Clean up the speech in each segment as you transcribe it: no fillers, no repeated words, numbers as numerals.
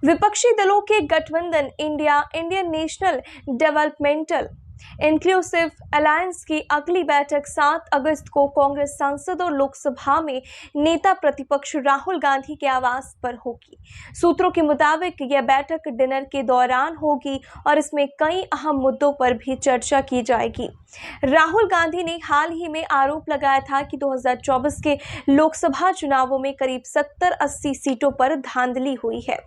विपक्षी दलों के गठबंधन Indian national developmental inclusive alliance की अगली बैठक 7 अगस्त को कांग्रेस सांसद और लोकसभा में नेता प्रतिपक्ष राहुल गांधी के आवास पर होगी। सूत्रों के मुताबिक यह बैठक डिनर के दौरान होगी और इसमें कई अहम मुद्दों पर भी चर्चा की जाएगी। राहुल गांधी ने हाल ही में आरोप लगाया था कि 2024 के लोकसभा चुनावों में करीब 70-80 सीटों पर धांधली हुई है।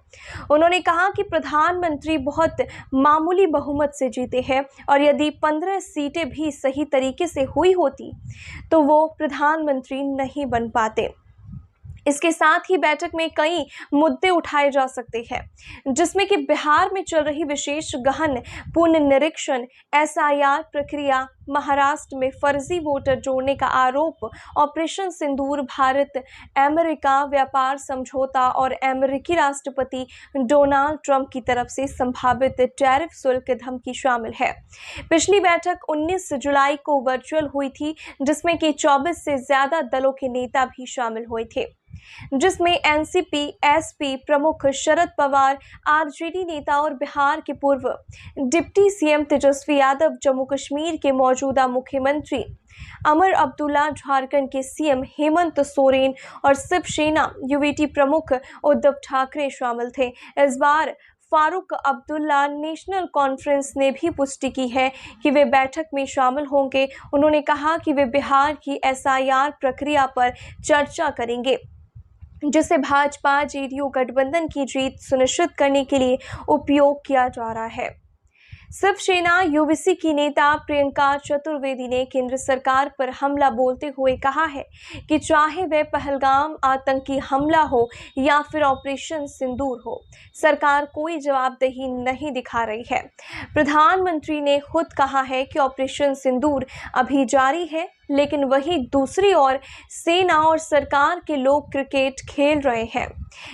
उन्होंने कहा कि प्रधानमंत्री बहुत मामूली बहुमत से जीते हैं और यदि 15 सीटें भी सही तरीके से हुई होती तो वो प्रधानमंत्री नहीं बन पाते। इसके साथ ही बैठक में कई मुद्दे उठाए जा सकते हैं, जिसमें कि बिहार में चल रही विशेष गहन पुनर्निरीक्षण, एसआईआर प्रक्रिया, महाराष्ट्र में फर्जी वोटर जोड़ने का आरोप, ऑपरेशन सिंदूर, भारत अमेरिका व्यापार समझौता और अमेरिकी राष्ट्रपति डोनाल्ड ट्रंप की तरफ से संभावित टैरिफ शुल्क धमकी शामिल है। पिछली बैठक 19 जुलाई को वर्चुअल हुई थी, जिसमें कि 24 से ज्यादा दलों के नेता भी शामिल हुए थे, जिसमें एनसीपी, एसपी प्रमुख शरद पवार, आरजेडी नेता और बिहार के पूर्व डिप्टी सीएम तेजस्वी यादव, जम्मू कश्मीर के मौजूदा मुख्यमंत्री अमर अब्दुल्ला, झारखंड के सीएम हेमंत सोरेन और शिवसेना यूवीटी प्रमुख उद्धव ठाकरे शामिल थे। इस बार फारूक अब्दुल्ला नेशनल कॉन्फ्रेंस ने भी पुष्टि की है कि वे बैठक में शामिल होंगे। उन्होंने कहा कि वे बिहार की एसआईआर प्रक्रिया पर चर्चा करेंगे, जिसे भाजपा जेडीयू गठबंधन की जीत सुनिश्चित करने के लिए उपयोग किया जा रहा है। शिवसेना यूवीसी की नेता प्रियंका चतुर्वेदी ने केंद्र सरकार पर हमला बोलते हुए कहा है कि चाहे वह पहलगाम आतंकी हमला हो या फिर ऑपरेशन सिंदूर हो, सरकार कोई जवाबदेही नहीं दिखा रही है। प्रधानमंत्री ने खुद कहा है कि ऑपरेशन सिंदूर अभी जारी है, लेकिन वही दूसरी ओर सेना और सरकार के लोग क्रिकेट खेल रहे हैं।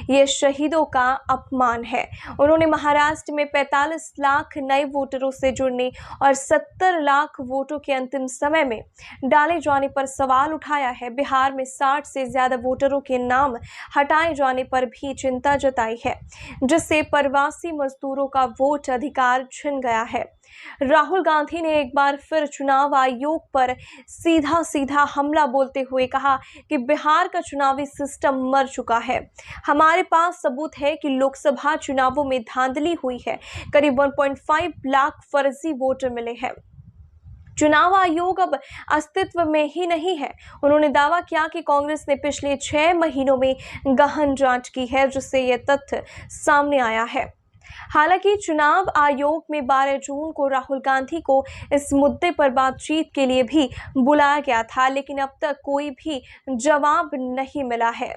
ये शहीदों का अपमान है। उन्होंने महाराष्ट्र में 45 लाख नए वोटरों से जुड़ने और 70 लाख वोटों के अंतिम समय में डाले जाने पर सवाल उठाया है। बिहार में 60 से ज्यादा वोटरों के नाम हटाए जाने पर भी चिंता जताई है, जिससे प्रवासी मजदूरों का वोट अधिकार छिन गया है। राहुल गांधी ने एक बार फिर चुनाव आयोग पर सीधा हमला बोलते हुए कहा कि बिहार का चुनावी सिस्टम मर चुका है। हमारे पास सबूत है कि लोकसभा चुनावों में धांधली हुई है। करीब 1.5 लाख फर्जी वोटर मिले हैं। चुनाव आयोग अब अस्तित्व में ही नहीं है। उन्होंने दावा किया कि कांग्रेस ने पिछले 6 महीनों में गहन जांच की है, जिससे यह तथ्य सामने आया है। हालांकि चुनाव आयोग में 12 जून को राहुल गांधी को इस मुद्दे पर बातचीत के लिए भी बुलाया गया था, लेकिन अब तक कोई भी जवाब नहीं मिला है।